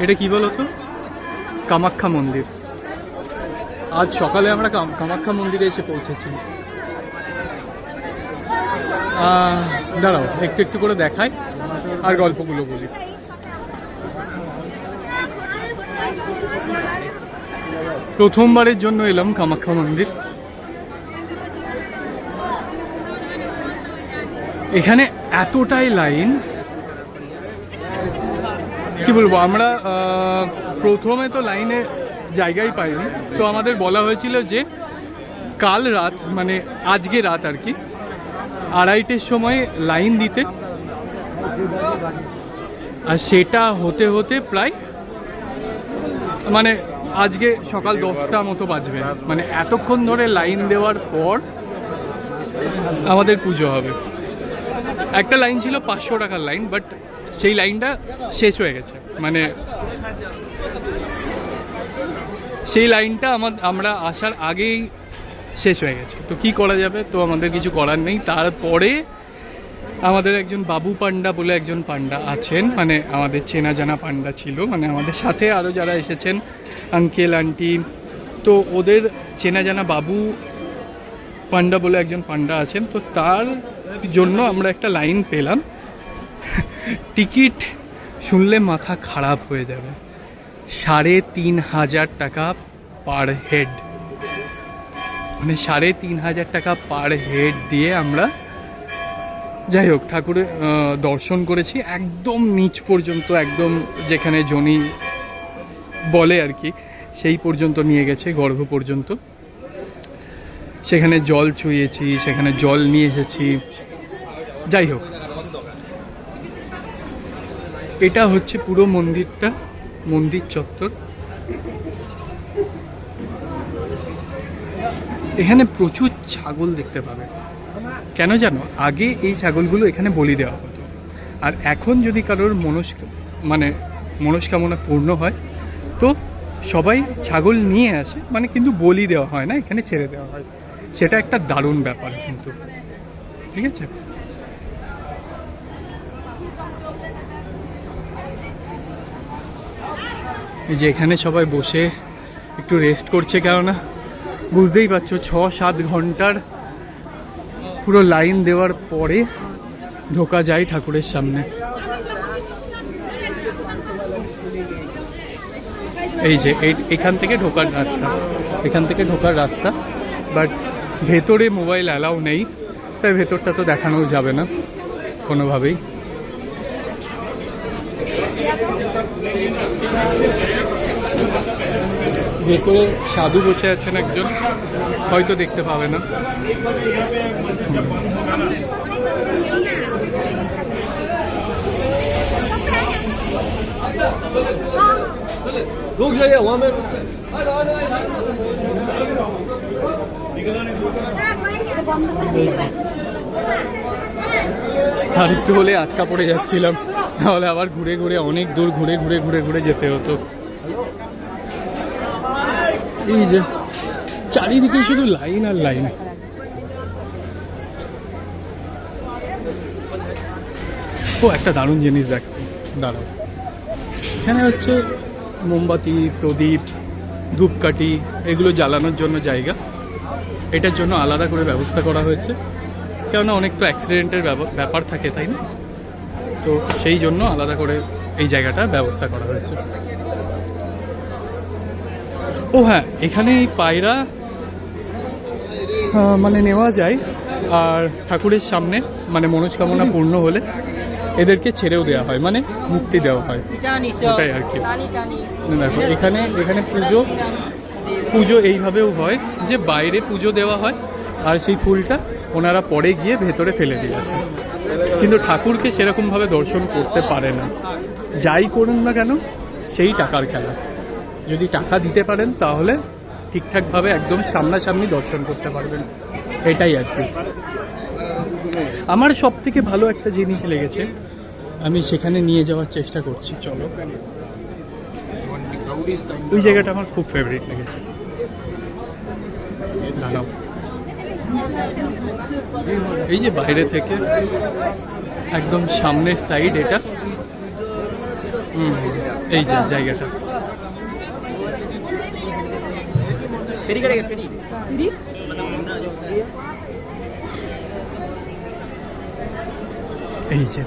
এটা কি বলতো? কামাখ্যা মন্দির। আজ সকালে আমরা কামাখ্যা মন্দিরে এসে পৌঁছেছি। দাঁড়াও একটু একটু করে দেখাই আর গল্পগুলো বলি। প্রথমবারের জন্য এলাম কামাখ্যা মন্দির। এখানে এতটাই লাইন, কি বলবো, আমরা প্রথমে তো লাইনে জায়গাই পাইনি। তো আমাদের বলা হয়েছিল যে কাল রাত, মানে আজকে রাত আর কি, 2:30-র সময় লাইন দিতে, আর সেটা হতে হতে প্রায় মানে আজকে সকাল 10টা মতো বাজবে। মানে এতক্ষণ ধরে লাইন দেওয়ার পর আমাদের পুজো হবে। একটা লাইন ছিল 500 টাকার লাইন, বাট সেই লাইনটা শেষ হয়ে গেছে। মানে সেই লাইনটা আমরা আসার আগেই শেষ হয়ে গেছে। তো কি করা যাবে, তো আমাদের কিছু করার নেই। তারপরে আমাদের একজন বাবু পান্ডা বলে একজন পান্ডা আছেন, মানে আমাদের চেনা জানা পান্ডা ছিল, মানে আমাদের সাথে আরও যারা এসেছেন আঙ্কেল আন্টি, তো ওদের চেনা জানা বাবু পান্ডা বলে একজন পান্ডা আছেন। তো তার জন্য আমরা একটা লাইন পেলাম। টিকিট শুনলে মাথা খারাপ হয়ে যাবে, 3,500 টাকা পার হেড। মানে 3,500 টাকা পার হেড দিয়ে আমরা যাই হোক ঠাকুরের দর্শন করেছি একদম নিচ পর্যন্ত, একদম যেখানে জনি বলে আর কি সেই পর্যন্ত নিয়ে গেছে, গর্ভ পর্যন্ত। সেখানে জল ছুঁয়েছি, সেখানে জল নিয়ে এসেছি। যাই হোক, এটা হচ্ছে পুরো মন্দিরটা, মন্দির চত্বর। এখানে প্রচুর ছাগল দেখতে পাবে। কেন জানো, আগে এই ছাগলগুলো এখানে বলি দেওয়া হতো, আর এখন যদি কারোর মনস্কামনা পূর্ণ হয় তো সবাই ছাগল নিয়ে আসে, মানে কিন্তু বলি দেওয়া হয় না, এখানে ছেড়ে দেওয়া হয়। সেটা একটা দারুণ ব্যাপার কিন্তু, ঠিক আছে। এই যে এখানে সবাই বসে একটু রেস্ট করছে, কেননা বুঝতেই পারছো 6-7 ঘন্টার পুরো লাইন দেওয়ার পরে ঢোকা যায় ঠাকুরের সামনে। এই যে এখান থেকে ঢোকার রাস্তা, বাট ভেতরে মোবাইল অ্যালাউ নেই, তাই ভেতরটা তো দেখানো যাবে না কোনোভাবেই। ভেতরে সাধু বসে আছেন একজন, হয়তো দেখতে পাবে না। আর একটু হলে আটকা পড়ে যাচ্ছিলাম, তাহলে আবার ঘুরে ঘুরে অনেক দূর ঘুরে যেতে হতো। এই যে চারিদিকে শুধু লাইন আর লাইন। ও একটা দারুণ জিনিস দেখতে, দাঁড়াও, এখানে হচ্ছে মোমবাতি, প্রদীপ, ধূপকাঠি এগুলো জ্বালানোর জন্য জায়গা। এটার জন্য আলাদা করে ব্যবস্থা করা হয়েছে, কেননা অনেক তো অ্যাক্সিডেন্টের ব্যাপার থাকে, তাই না? তো সেই জন্য আলাদা করে এই জায়গাটার ব্যবস্থা করা হয়েছে। ও হ্যাঁ, এখানে এই পায়রা মানে নেওয়া যায়, আর ঠাকুরের সামনে মানে মনস্কামনা পূর্ণ হলে এদেরকে ছেড়েও দেওয়া হয়, মানে মুক্তি দেওয়া হয়, ওটাই আর কি। দেখো এখানে পুজো এইভাবেও হয় যে বাইরে পুজো দেওয়া হয়, আর সেই ফুলটা ওনারা পরে গিয়ে ভেতরে ফেলে দিয়ে আসে। কিন্তু ঠাকুরকে সেরকমভাবে দর্শন করতে পারে না, যাই করুন না কেন সেই টাকার খেলা। যদি টাকা দিতে পারেন তাহলে ঠিকঠাকভাবে একদম সামনাসামনি দর্শন করতে পারবেন, এটাই আর কি। আমার সব থেকে ভালো একটা জিনিস লেগেছে, আমি সেখানে নিয়ে যাওয়ার চেষ্টা করছি, চলো। ওই জায়গাটা আমার খুব ফেভারিট লেগেছে, দাঁড়াও। এই যে বাইরে থেকে একদম সামনের সাইড এটা, এই যে জায়গাটা, এই যে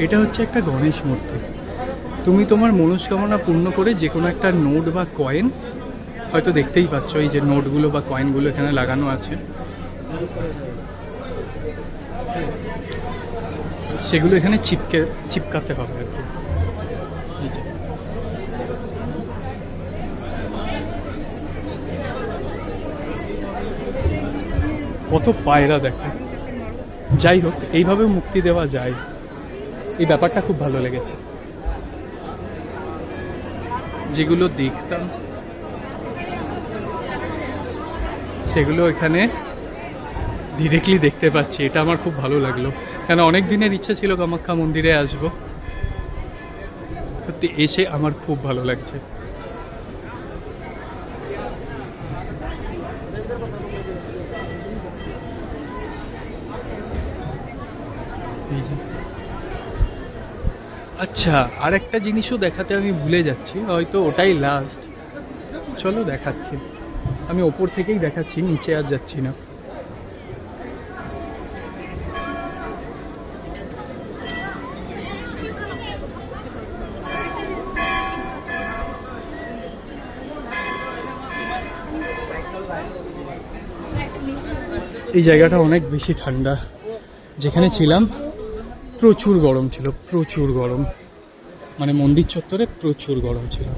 এটা হচ্ছে একটা গণেশ মূর্তি। তুমি তোমার মনস্কামনা পূর্ণ করে যে কোনো একটা নোট বা কয়েন, হয়তো দেখতেই পাচ্ছ এই যে নোটগুলো বা কয়েনগুলো এখানে লাগানো আছে, সেগুলো এখানে চিপকাতে হবে আর কি। এই যে কত পায়রা দেখো। যাই হোক, এইভাবে মুক্তি দেওয়া যায়, এই ব্যাপারটা খুব ভালো লেগেছে। যেগুলো দেখতাম সেগুলো এখানে ডিরেক্টলি দেখতে পাচ্ছি, এটা আমার খুব ভালো লাগলো। কেন অনেক দিনের ইচ্ছা ছিল কামাখ্যা মন্দিরে আসবো, সত্যি এসে আমার খুব ভালো লাগছে। আচ্ছা, আর একটা জিনিসও দেখাতে আমি ভুলে যাচ্ছি, হয়তো ওটাই লাস্ট। চলো দেখাচ্ছি, আমি ওপর থেকেই দেখাচ্ছি, নিচে আর যাচ্ছি না। এই জায়গাটা অনেক বেশি ঠান্ডা, যেখানে ছিলাম প্রচুর গরম ছিল, প্রচুর গরম, মানে মন্দির চত্বরে প্রচুর গরম ছিল।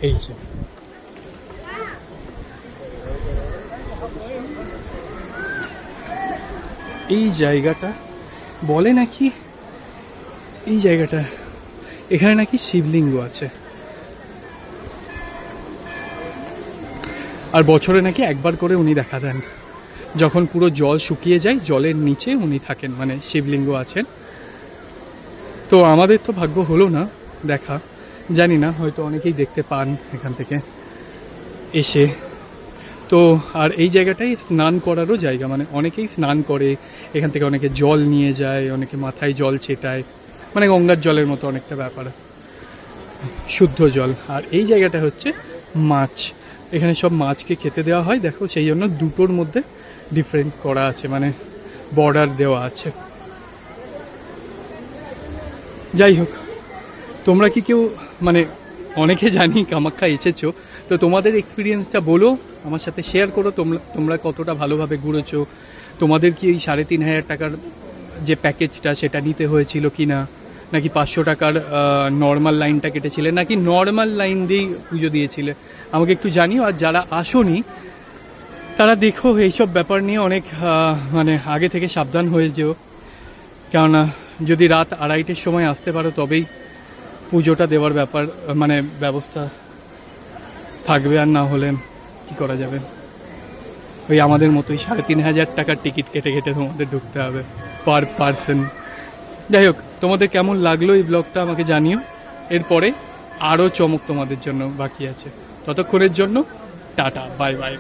এই যে এই জায়গাটা বলে নাকি, এই জায়গাটা এখানে নাকি শিবলিঙ্গ আছে, আর বছরে নাকি একবার করে উনি দেখা দেন, যখন পুরো জল শুকিয়ে যায় জলের নিচে উনি থাকেন, মানে শিবলিঙ্গ আছেন। তো আমাদের তো ভাগ্য হলো না দেখা, জানি না, হয়তো অনেকেই দেখতে পান এখান থেকে এসে। তো আর এই জায়গাটাই স্নান করারও জায়গা, মানে অনেকেই স্নান করে এখান থেকে, অনেকে জল নিয়ে যায়, অনেকে মাথায় জল ছেটায়, মানে গঙ্গার জলের মতো অনেকটা ব্যাপার, শুদ্ধ জল। আর এই জায়গাটা হচ্ছে মাছ, এখানে সব মাছকে খেতে দেওয়া হয়, দেখো সেই জন্য দুটোর মধ্যে ডিফারেন্ট করা আছে, মানে বর্ডার দেওয়া আছে। যাই হোক, তোমরা কি কেউ, মানে অনেকে জানি কামাখ্যা এসেছো, তো তোমাদের এক্সপিরিয়েন্সটা বলো, আমার সাথে শেয়ার করো, তোমরা কতটা ভালোভাবে ঘুরেছো, তোমাদের কি এই 3,500 টাকার যে প্যাকেজটা সেটা নিতে হয়েছিল কি না, নাকি 500 টাকার নর্মাল লাইনটা কেটেছিলে, নাকি নর্মাল লাইন দিয়েই পুজো দিয়েছিলে, আমাকে একটু জানিও। আর যারা আসোনি তারা দেখো এইসব ব্যাপার নিয়ে অনেক মানে আগে থেকে সাবধান হয়ে যেও, কেননা যদি রাত 2:30-টের সময় আসতে পারো তবেই পুজোটা দেওয়ার ব্যাপার, মানে ব্যবস্থা থাকবে, আর না হলে কি করা যাবে, ওই আমাদের মতোই 3,500 টাকার টিকিট কেটে কেটে তোমাদের ঢুকতে হবে পার পারসন। যাই হোক, তোমাদের কেমন লাগলো এই ব্লগটা আমাকে জানিও, এরপরে আরও চমক তোমাদের জন্য বাকি আছে। ততক্ষণের জন্য টাটা, বাই বাই।